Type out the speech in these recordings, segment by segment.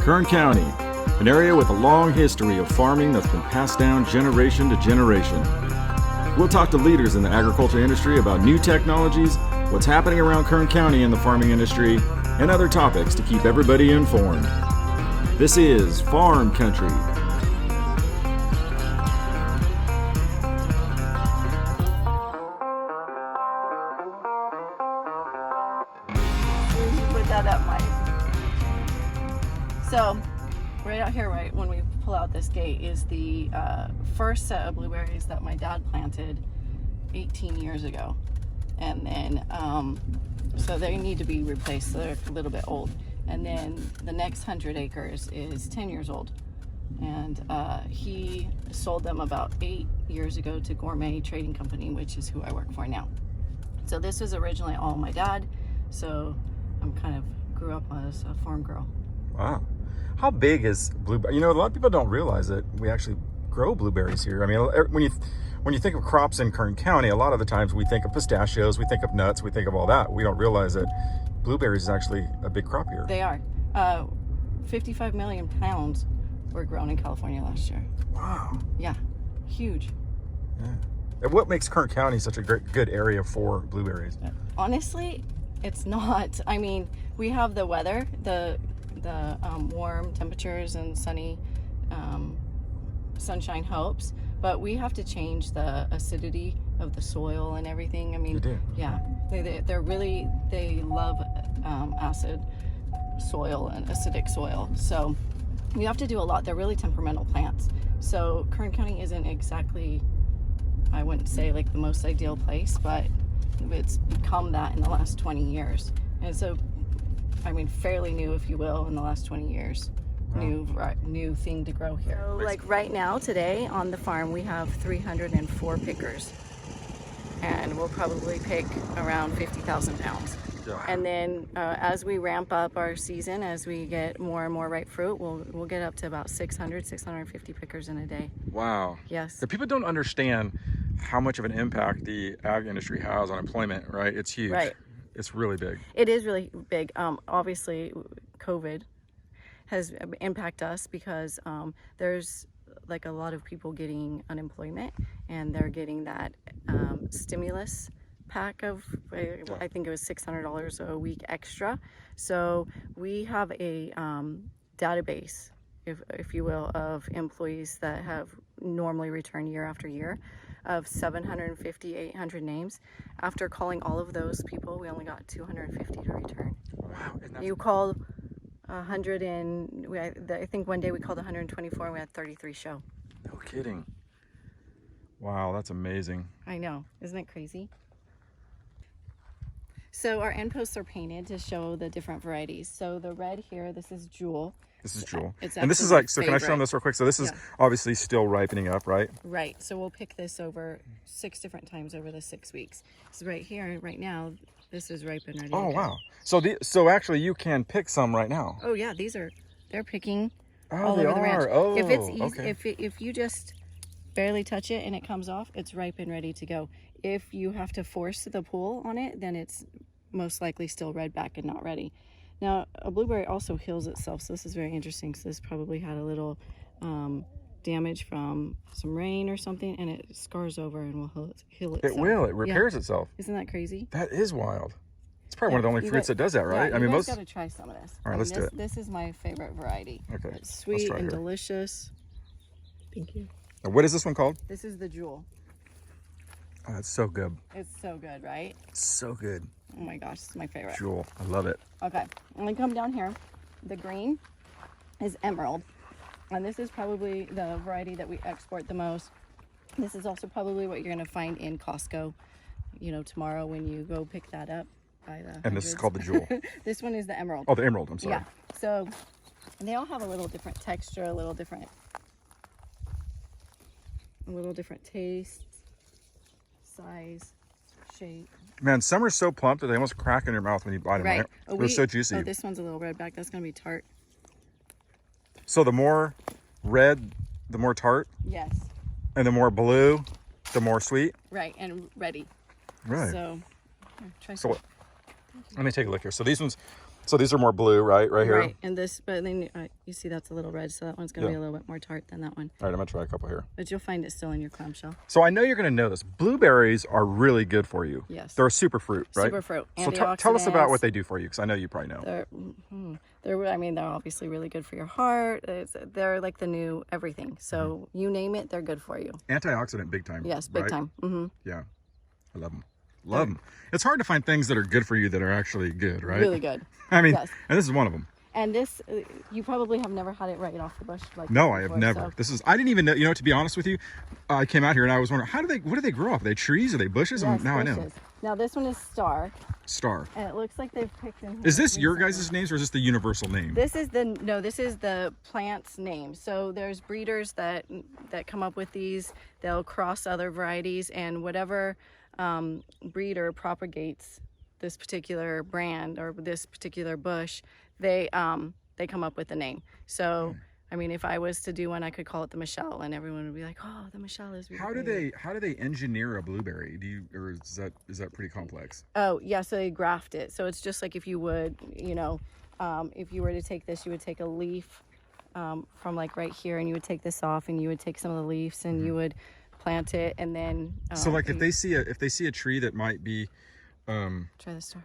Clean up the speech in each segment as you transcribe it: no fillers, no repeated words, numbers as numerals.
Kern County, an area with a long history of farming that's been passed down generation to generation. We'll talk to leaders in the agriculture industry about new technologies, what's happening around Kern County in the farming industry, and other topics to keep everybody informed. This is Farm Country. Put that up, Mike. So, right out here, right when we pull out this gate, is the first set of blueberries that my dad planted 18 years ago. And then, so they need to be replaced. So they're a little bit old. And then the next 100 acres is 10 years old. And he sold them about 8 years ago to Gourmet Trading Company, which is who I work for now. So this was originally all my dad. So I'm kind of grew up as a farm girl. Wow. How big is blueberry? You know, a lot of people don't realize that we actually grow blueberries here. I mean, when you think of crops in Kern County, a lot of the times we think of pistachios, we think of nuts, we think of all that. We don't realize that blueberries is actually a big crop here. They are. 55 million pounds were grown in California last year. Wow. Yeah, huge. Yeah. And what makes Kern County such a good area for blueberries? Honestly, it's not. I mean, we have the weather, the warm temperatures and sunny sunshine helps, but we have to change the acidity of the soil and everything. I mean, you do. Yeah, they love acid soil and acidic soil, so we have to do a lot. They're really temperamental plants. So Kern County isn't exactly, I wouldn't say like the most ideal place, but it's become that in the last 20 years. And so, I mean, fairly new, if you will, in the last 20 years. Wow. New thing to grow here. So, like right now, today on the farm, we have 304 pickers. And we'll probably pick around 50,000 pounds. Yeah. And then as we ramp up our season, as we get more and more ripe fruit, we'll get up to about 650 pickers in a day. Wow. Yes. The people don't understand how much of an impact the ag industry has on employment, right? It's huge. Right. It's really big. It is really big. Obviously, COVID has impacted us because there's like a lot of people getting unemployment, and they're getting that stimulus pack of, I think it was $600 a week extra. So we have a database, if you will, of employees that have normally returned year after year, of 750, 800 names. After calling all of those people, we only got 250 to return. Wow. You called 100 and I think one day we called 124 and we had 33 show. No kidding. Wow, that's amazing. I know. Isn't it crazy? So our end posts are painted to show the different varieties. So the red here, this is Jewel. This is Jewel. And this is like, so can I show them this real quick? So this is obviously still ripening up, right? Right. So we'll pick this over 6 different times over the 6 weeks. So right here, right now, this is ripe and ready to go. Wow. So actually you can pick some right now. Oh yeah, they're picking all Oh, they over the ranch. are. Oh, if it's easy, okay. if you just barely touch it and it comes off, it's ripe and ready to go. If you have to force the pull on it, then it's most likely still red back and not ready. Now, a blueberry also heals itself, so this is very interesting. So this probably had a little damage from some rain or something, and it scars over and will heal itself. It will. It repairs itself. Isn't that crazy? That is wild. It's probably one of the only fruits that does that, right? Yeah, I mean, most. You got to try some of this. All right, let's do it. This is my favorite variety. Okay. It's sweet and delicious. Thank you. Now, what is this one called? This is the Jewel. Oh, it's so good. It's so good, right? So good. Oh my gosh, it's my favorite. Jewel. I love it. Okay, and then come down here. The green is Emerald. And this is probably the variety that we export the most. This is also probably what you're going to find in Costco, you know, tomorrow when you go pick that up. And this is called the Jewel. This one is the Emerald. Oh, the Emerald. I'm sorry. Yeah. So they all have a little different texture, a little different taste, size, shape. Man, some are so plump that they almost crack in your mouth when you bite them, right? They're so juicy. Oh, this one's a little red back. That's going to be tart. So the more red, the more tart? Yes. And the more blue, the more sweet? Right, and ready. Right. So, Let me take a look here. So these ones, So these are more blue, right here. Right, and this, but then you see that's a little red, so that one's gonna be a little bit more tart than that one. All right, I'm gonna try a couple here. But you'll find it still in your clamshell. So I know you're gonna know this. Blueberries are really good for you. Yes. They're a superfruit, right? Superfruit. So tell us about what they do for you, because I know you probably know. I mean, they're obviously really good for your heart. They're like the new everything. So you name it, they're good for you. Antioxidant, big time. Yes, big time. Yeah, I love them. Love them. It's hard to find things that are good for you that are actually good, right? Really good. I mean, yes. And this is one of them. And this, you probably have never had it right off the bush. Like no, before, I have never. So. This is, I didn't even know, to be honest with you, I came out here and I was wondering, what do they grow up? Are they trees? Are they bushes? Yes, now bushes. I know. Now this one is Star. Star. And it looks like they've picked in here. Is this your guys' names or is this the universal name? This is the plant's name. So there's breeders that come up with these. They'll cross other varieties, and whatever breeder propagates this particular brand or this particular bush, they come up with the name. So I mean, if I was to do one, I could call it the Michelle, and everyone would be like, "Oh, the Michelle is." Really How do they engineer a blueberry? Or is that pretty complex? Oh yeah, so they graft it. So it's just like if you would, if you were to take this, you would take a leaf from like right here, and you would take this off, and you would take some of the leaves, and you would plant it, and then. So like if they see a tree that might be, try the Star.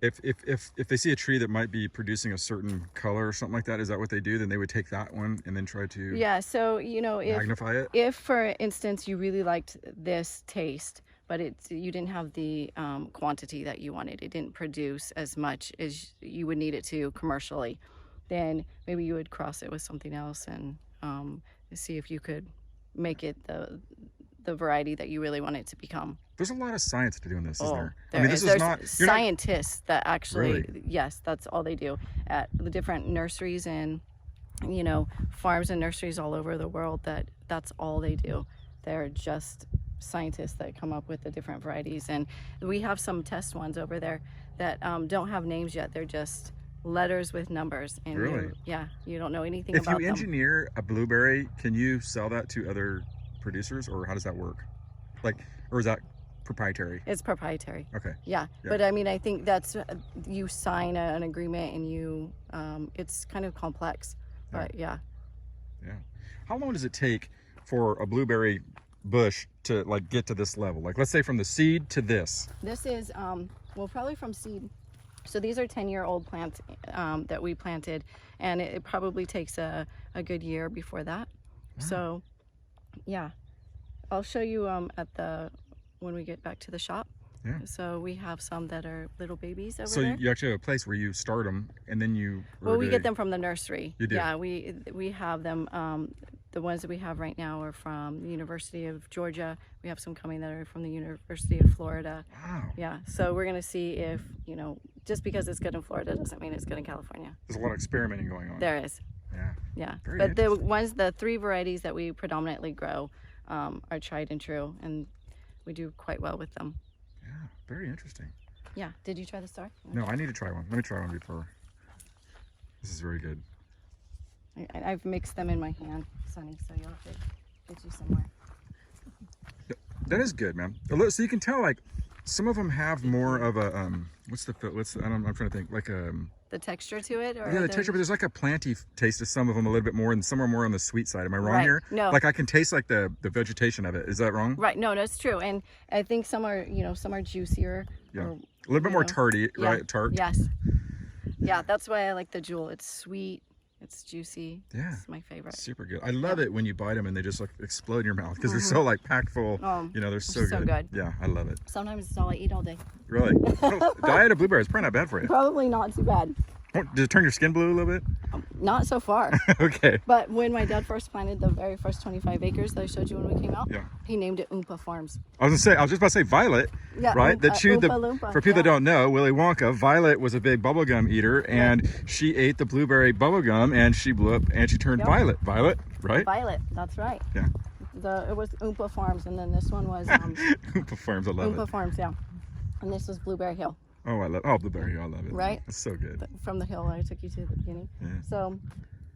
If they see a tree that might be producing a certain color or something like that, is that what they do? Then they would take that one and then try to so magnify it. If for instance you really liked this taste, but you didn't have the quantity that you wanted, it didn't produce as much as you would need it to commercially, then maybe you would cross it with something else and see if you could make it the variety that you really want it to become. There's a lot of science to doing this, isn't there? I mean, there's scientists that actually, really? Yes, that's all they do at the different nurseries and, farms and nurseries all over the world. That's all they do. They're just scientists that come up with the different varieties. And we have some test ones over there that don't have names yet. They're just letters with numbers. And really? You don't know anything about them. If you engineer a blueberry, can you sell that to other producers, or how does that work? Or is that proprietary? It's proprietary. Okay. Yeah. But I mean, I think that's you sign an agreement, and you it's kind of complex. But yeah. How long does it take for a blueberry bush to get to this level? Let's say from the seed to this. This is probably from seed. So these are 10-year-old plants that we planted, and it probably takes a good year before that. Wow. So yeah, I'll show you when we get back to the shop. Yeah. So we have some that are little babies over there. So you actually have a place where you start them, and then you. Well, we get them from the nursery. You do. Yeah, we have them. The ones that we have right now are from the University of Georgia. We have some coming that are from the University of Florida. Wow. Yeah. So we're gonna see if just because it's good in Florida doesn't mean it's good in California. There's a lot of experimenting going on. There is. Yeah. Yeah. Very but the 3 varieties that we predominantly grow are tried and true, and we do quite well with them. Yeah, very interesting. Yeah. Did you try the Star? No, I need to try one. Let me try one before. This is very good. I've mixed them in my hand, Sonny, so you'll have to get you somewhere. That is good, man. So you can tell, some of them have more of a I'm trying to think, the texture to it, or the texture, but there's a planty taste to some of them a little bit more, and some are more on the sweet side. Am I wrong here? No. I can taste the vegetation of it. Is that wrong? Right. No, that's true. And I think some are juicier. Yeah. A little bit more tarty, right? Tart. Yes. Yeah, that's why I like the Jewel. It's sweet. It's juicy. Yeah. It's my favorite. Super good. I love it when you bite them and they just explode in your mouth because they're so packed full. They're so good. Yeah, I love it. Sometimes it's all I eat all day. Really? Diet of blueberries is probably not bad for you. Probably not too bad. Did it turn your skin blue a little bit? Not so far. Okay. But when my dad first planted the very first 25 acres that I showed you when we came out, he named it Oompa Farms. I was just about to say Violet, right? That chewed Oompa Loompa, for people that don't know, Willy Wonka, Violet was a big bubblegum eater, and she ate the blueberry bubblegum, and she blew up, and she turned violet. Violet, right? Violet, that's right. Yeah. It was Oompa Farms, and then this one was... Oompa Farms, I love it. Oompa Farms, yeah. And this was Blueberry Hill. Oh, Blueberry Hill, I love it. Right? It's so good. From the hill I took you to at the beginning.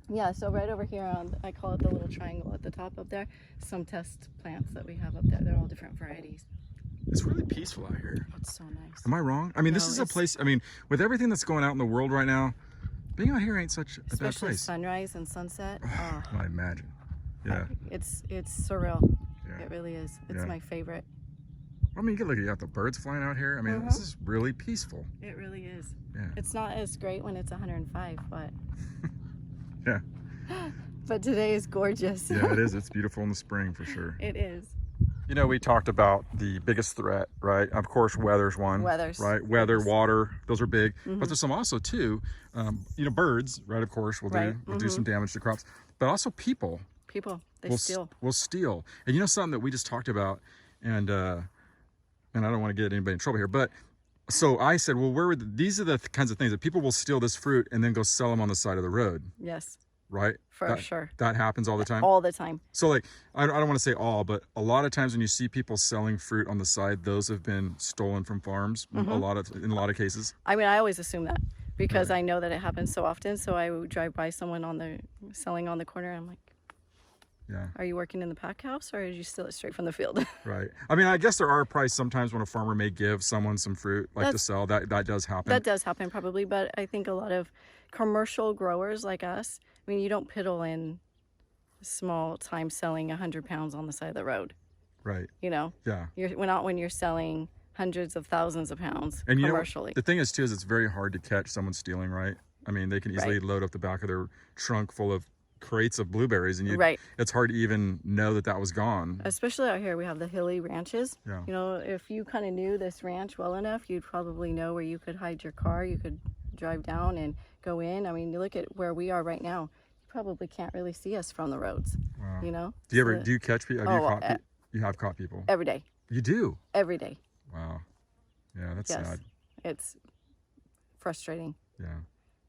Yeah. So right over here I call it the little triangle at the top up there, some test plants that we have up there. They're all different varieties. it's really peaceful out here. It's so nice. Am I wrong? I mean, this No, is a place, I mean, with everything that's going out in the world right now, being out here ain't such a bad Especially place. sunrise and sunset. I imagine. Yeah. It's surreal. Yeah. It really is. It's Yeah. my favorite. I mean, you got the birds flying out here. I mean, this is really peaceful. It really is. Yeah. It's not as great when it's 105, but Yeah. but today is gorgeous. Yeah, it is. It's beautiful in the spring for sure. It is. You know, we talked about the biggest threat, right? Of course, weather's one. Weather's right? Weather, biggest. water, those are big. But there's some also too. Birds, right? Of course, will do some damage to crops. But also people. People, they will steal. Will steal. And you know something that we just talked about, and I don't want to get anybody in trouble here, but so I said, well, these are the kinds of things that people will steal this fruit and then go sell them on the side of the road, Yes, right? for sure. That happens all the time. All the time. So like, I don't want to say all, but a lot of times when you see people selling fruit on the side, those have been stolen from farms in a lot of cases. I mean, I always assume that because I know that it happens so often. So I would drive by someone selling on the corner. And I'm like, Yeah. are you working in the pack house or did you steal it straight from the field? Right. I mean, I guess there are prices sometimes when a farmer may give someone some fruit to sell. That does happen. That does happen probably, but I think a lot of commercial growers like us, I mean, you don't piddle in small time selling 100 pounds on the side of the road. Right. You know? Yeah. Not when you're selling hundreds of thousands of pounds and commercially. The thing is too, is it's very hard to catch someone stealing, right? I mean, they can easily load up the back of their trunk full of crates of blueberries, and it's hard to even know that was gone. Especially out here, we have the hilly ranches. Yeah. You know, if you kind of knew this ranch well enough, you'd probably know where you could hide your car. You could drive down and go in. I mean, you look at where we are right now. You probably can't really see us from the roads. Wow. You know. Do you catch people? You have caught people every day. You do? Every day. Wow. Yeah, that's sad. It's frustrating. Yeah.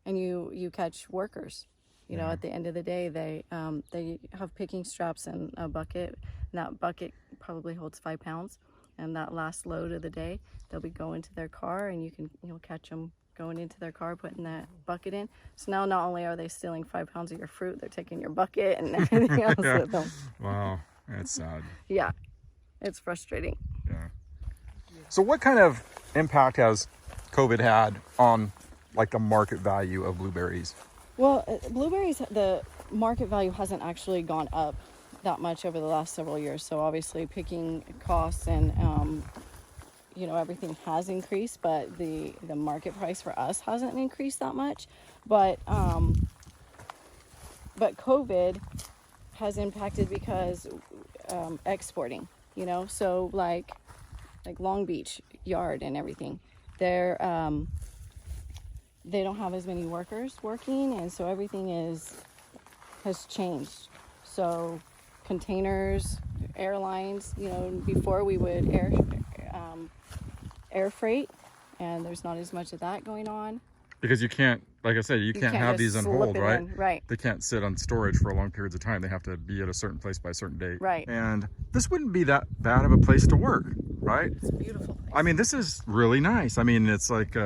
And you catch workers. You know, at the end of the day, they have picking straps and a bucket. And that bucket probably holds 5 pounds. And that last load of the day, they'll be going to their car, and you can catch them going into their car, putting that bucket in. So now not only are they stealing 5 pounds of your fruit, they're taking your bucket and everything else with them. Wow, that's sad. Yeah, it's frustrating. Yeah. So what kind of impact has COVID had on like the market value of blueberries? Well, blueberries, the market value hasn't actually gone up that much over the last several years. So obviously picking costs and, everything has increased, but the market price for us hasn't increased that much. But COVID has impacted because exporting, so like Long Beach yard and everything, they don't have as many workers working, and so everything has changed. So containers, airlines, before we would air freight, and there's not as much of that going on. Because you can't, like I said, you can't have these on hold, right? Right. They can't sit on storage for long periods of time. They have to be at a certain place by a certain date. Right. And this wouldn't be that bad of a place to work, right? It's a beautiful place. I mean, this is really nice. I mean, it's like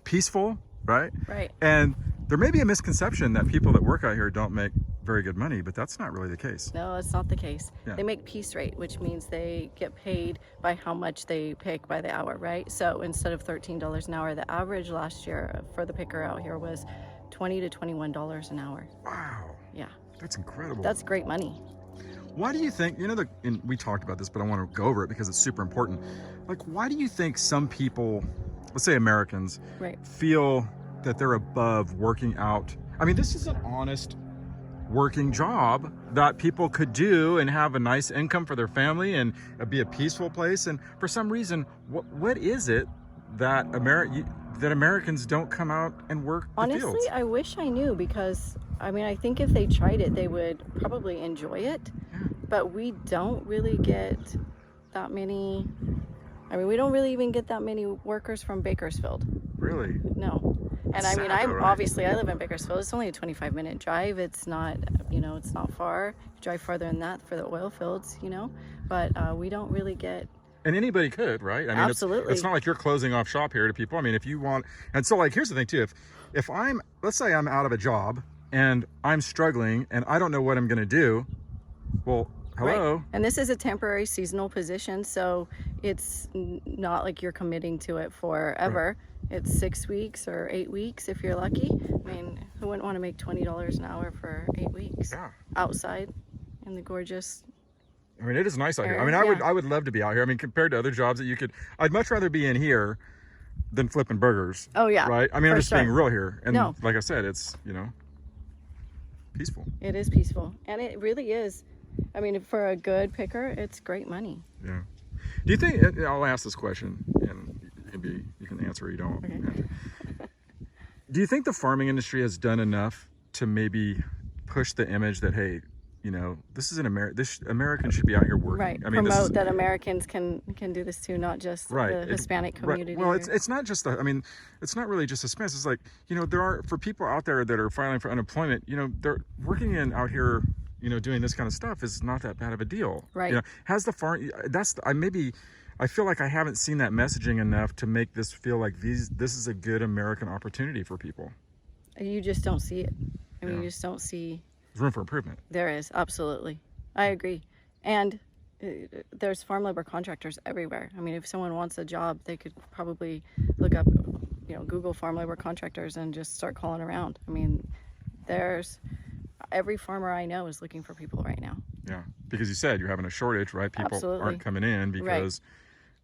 peaceful, right? Right. And there may be a misconception that people that work out here don't make very good money, but that's not really the case. No, it's not the case. Yeah. They make piece rate, which means they get paid by how much they pick by the hour, right? So instead of $13 an hour, the average last year for the picker out here was $20 to $21 an hour. Wow. Yeah. That's incredible. That's great money. Why do you think, and we talked about this, but I want to go over it because it's super important. Like, why do you think some people, let's say Americans, feel that they're above working out? I mean, this is an honest working job that people could do and have a nice income for their family and be a peaceful place. And for some reason, what is it that Americans don't come out and work the fields? Honestly, I wish I knew, because I think if they tried it, they would probably enjoy it. Yeah. But we don't really get that many. We don't really even get that many workers from Bakersfield. Really? No. And Sad, right? Obviously I live in Bakersfield. It's only a 25-minute drive. It's not, it's not far. You drive farther than that for the oil fields, but we don't really get. And anybody could, right? I mean, absolutely. It's not like you're closing off shop here to people. I mean, if you want, and so like, here's the thing too. If let's say I'm out of a job and I'm struggling and I don't know what I'm going to do. Well, hello. Right. And this is a temporary seasonal position, so it's not like you're committing to it forever. Right. It's 6 weeks or 8 weeks if you're lucky. I mean, who wouldn't want to make $20 an hour for 8 weeks? Yeah. Outside in the gorgeous. I mean, it is nice out here. I mean, Yeah. I would love to be out here. I mean, compared to other jobs that you could, I'd much rather be in here than flipping burgers. Oh yeah. Right. I mean, I'm just being real here. And no. like I said, it's, you know, peaceful. It is peaceful, and it really is. I mean, for a good picker, it's great money. Yeah. Do you think? I'll ask this question, and you can answer or you don't. Okay. Do you think the farming industry has done enough to maybe push the image that, hey, you know, this is Americans should be out here working? Right. I mean, promote that Americans can do this too, not just right. the Hispanic community. Right. Well, it's not just I mean, it's not really just Hispanics. It's like, you know, there are, for people out there that are filing for unemployment, you know, they're working out here, you know, doing this kind of stuff is not that bad of a deal. Right. You know, has the farm, I feel like I haven't seen that messaging enough to make this feel like this is a good American opportunity for people. You just don't see it. I mean, Yeah. you just don't see. There's room for improvement. There is, absolutely. I agree. And there's farm labor contractors everywhere. I mean, if someone wants a job, they could probably look up, you know, Google farm labor contractors and just start calling around. I mean, every farmer I know is looking for people right now. Yeah, because you said you're having a shortage, right? People Absolutely. aren't coming in because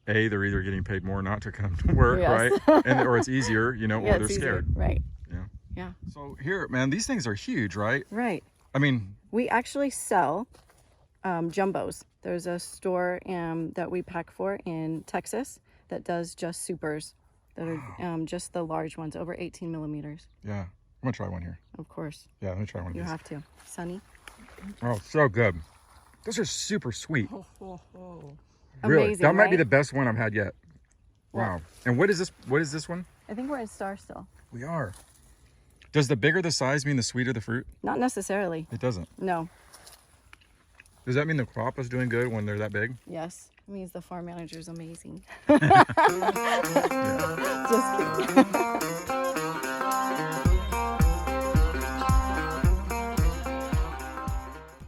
right. they're either getting paid more not to come to work, yes. right? Or it's easier, you know, yeah, or they're scared. Right. Yeah. Yeah. So here, man, these things are huge, right? Right. I mean, we actually sell jumbos. There's a store that we pack for in Texas that does just supers that are just the large ones, over 18 millimeters. Yeah. I'm going to try one here. Of course. Yeah, let me try one of these. You have to. Sunny. Oh, so good. Those are super sweet. Really? Amazing, that might be right? the best one I've had yet. Wow. And what is this? What is this one? I think we're in Star still. We are. Does the bigger the size mean the sweeter the fruit? Not necessarily. It doesn't. No. Does that mean the crop is doing good when they're that big? Yes. It means the farm manager is amazing. Yeah. Just kidding.